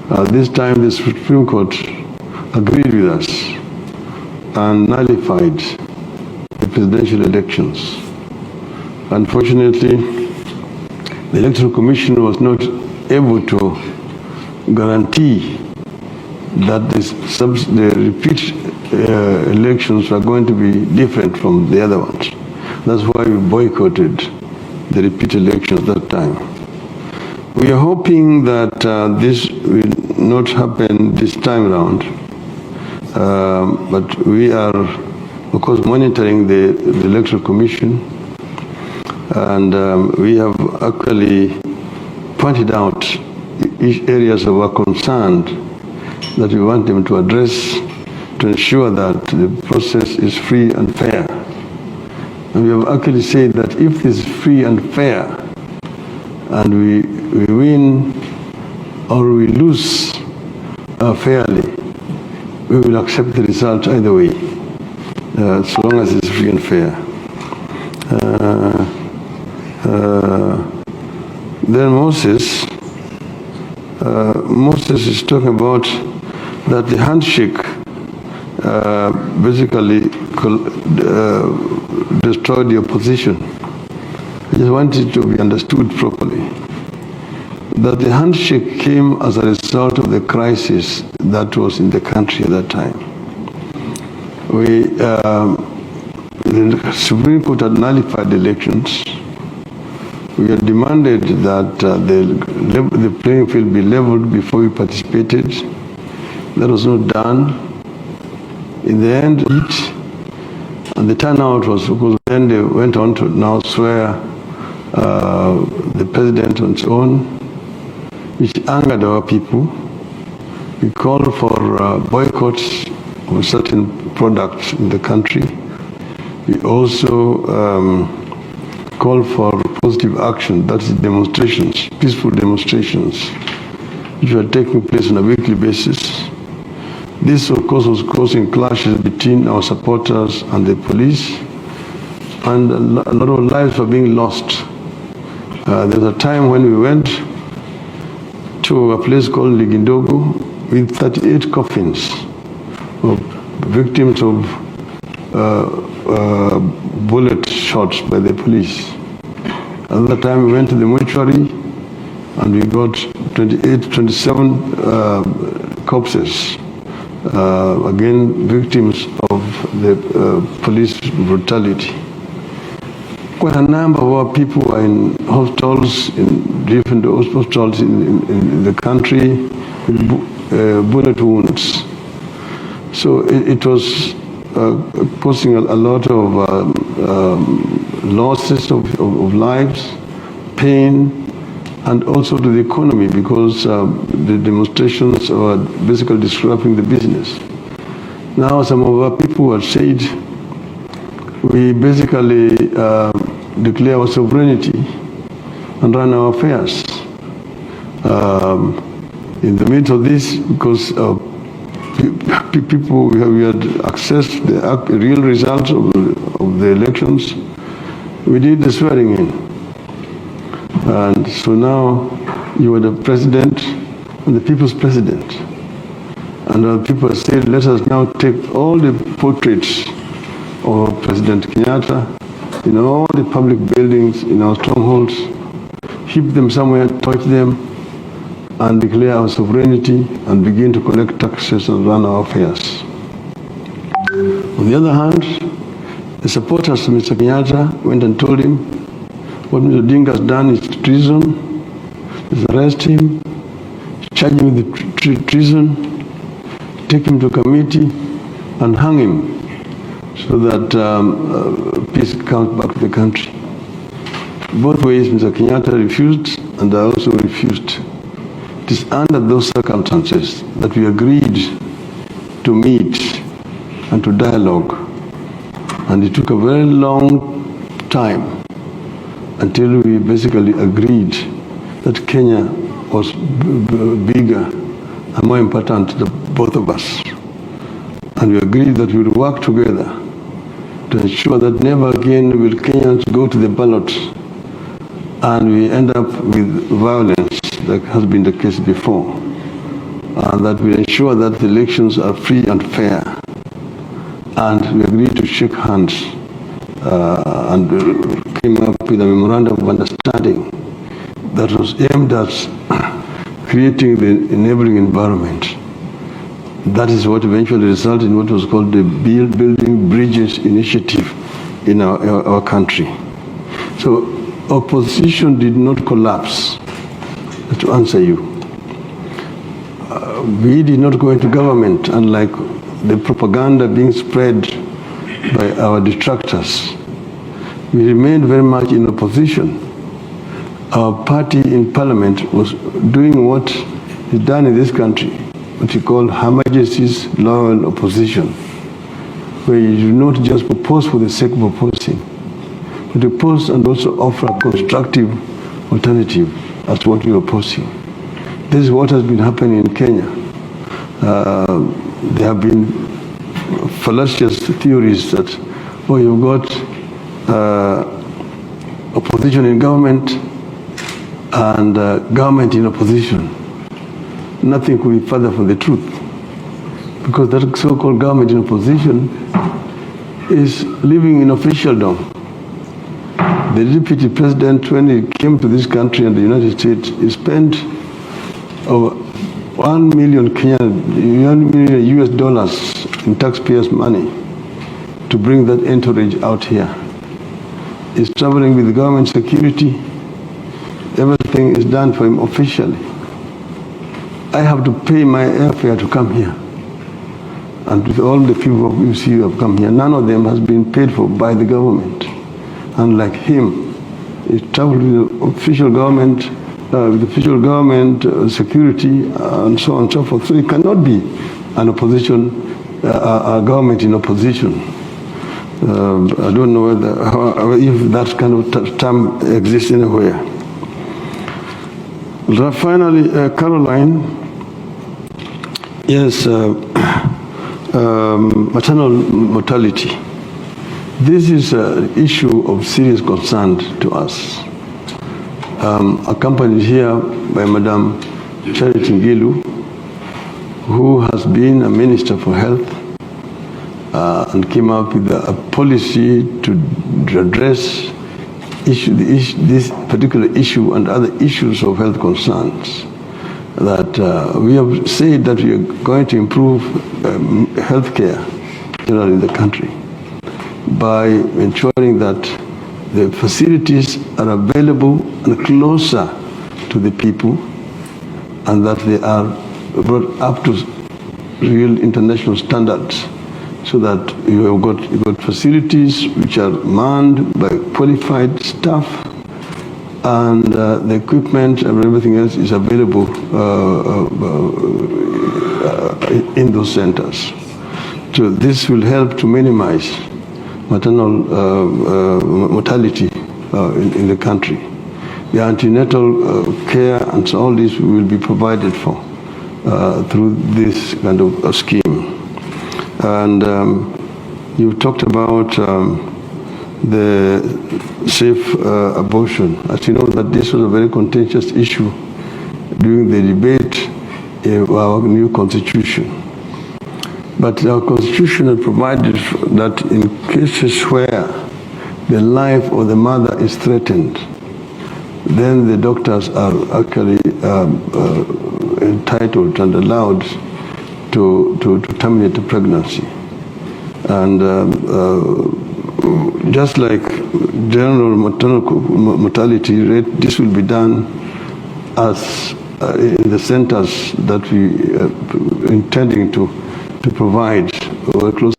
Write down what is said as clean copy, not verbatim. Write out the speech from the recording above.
This time the Supreme Court agreed with us and nullified the presidential elections. Unfortunately, the Electoral Commission was not able to guarantee that the repeat elections are going to be different from the other ones. That's why we boycotted the repeat elections that time. We are hoping that this will not happen this time around, but we are, of course, monitoring the Electoral Commission, and we have actually pointed out areas of our concern that we want them to address to ensure that the process is free and fair. And we have actually said that if this is free and fair, and we win or we lose fairly, we will accept the result either way, so long as it's free and fair. Then Moses is talking about that the handshake basically destroyed the opposition. I just want it to be understood properly that the handshake came as a result of the crisis that was in the country at that time. The Supreme Court had nullified the elections. We had demanded that the playing field be leveled before we participated. That was not done. In the end, and the turnout was, because then they went on to now swear the president and so on, which angered our people. We called for boycotts of certain products in the country. We also called for positive action, that is demonstrations, peaceful demonstrations, which were taking place on a weekly basis. This, of course, was causing clashes between our supporters and the police, and a lot of lives were being lost. There was a time when we went to a place called Ligindogo with 38 coffins of victims of bullet shots by the police. Another time we went to the mortuary and we got 27 corpses, again victims of the police brutality. Quite a number of our people are in hospitals, in different hospitals in the country with bullet wounds. So it was causing a lot of losses of lives, pain, and also to the economy, because the demonstrations are basically disrupting the business. Now some of our people have said we basically declare our sovereignty and run our affairs. In the midst of this, because people, we had accessed the real results of the elections, we did the swearing in. And so now you are the president and the people's president. And our people said, let us now take all the portraits of President Kenyatta in all the public buildings, in our strongholds, keep them somewhere, touch them, and declare our sovereignty and begin to collect taxes and run our affairs. On the other hand, the supporters of Mr. Kenyatta went and told him what Mr. Odinga has done is treason. Let's arrest him, charge him with treason, take him to committee and hang him so that peace comes back to the country. Both ways, Mr. Kenyatta refused and I also refused. It is under those circumstances that we agreed to meet and to dialogue. And it took a very long time until we basically agreed that Kenya was bigger and more important to both of us. And we agreed that we would work together to ensure that never again will Kenyans go to the ballot and we end up with violence like has been the case before. that will ensure that the elections are free and fair. And we agreed to shake hands and came up with a memorandum of understanding that was aimed at creating the enabling environment. That is what eventually resulted in what was called the Building Bridges Initiative in our country. So opposition did not collapse, to answer you. We did not go into government, unlike the propaganda being spread by our detractors. We remained very much in opposition. Our party in parliament was doing what is done in this country, what we call Her Majesty's loyal opposition, where you do not just propose for the sake of proposing, but propose and also offer a constructive alternative as to what you're opposing. This is what has been happening in Kenya. There have been fallacious theories that, oh, you've got opposition in government and government in opposition. Nothing could be further from the truth, because that so-called government in opposition is living in officialdom. The deputy president, when he came to this country and the United States, he spent over $1 million US dollars in taxpayers' money to bring that entourage out here. He's traveling with government security. Everything is done for him officially. I have to pay my airfare to come here. And with all the people you see who have come here, none of them has been paid for by the government. Unlike him, he traveled with the official government, security, and so on and so forth. So it cannot be an opposition, a government in opposition. I don't know if that kind of term exists anywhere. Finally, Caroline, yes, maternal mortality. This is an issue of serious concern to us. Accompanied here by Madam Charity Ngilu, who has been a Minister for Health and came up with a policy to address this particular issue and other issues of health concerns. That we have said that we are going to improve healthcare generally in the country by ensuring that the facilities are available and closer to the people, and that they are brought up to real international standards, so that you have got facilities which are manned by qualified staff, and the equipment and everything else is available in those centers. So this will help to minimize maternal mortality in the country. The antenatal care and so all this will be provided for through this kind of scheme. And you talked about the safe abortion. As you know, that this was a very contentious issue during the debate of our new constitution. But our constitution had provided that in cases where the life of the mother is threatened, then the doctors are actually entitled and allowed to terminate the pregnancy. And just like general maternal mortality rate, this will be done as in the centers that we are intending to provide or close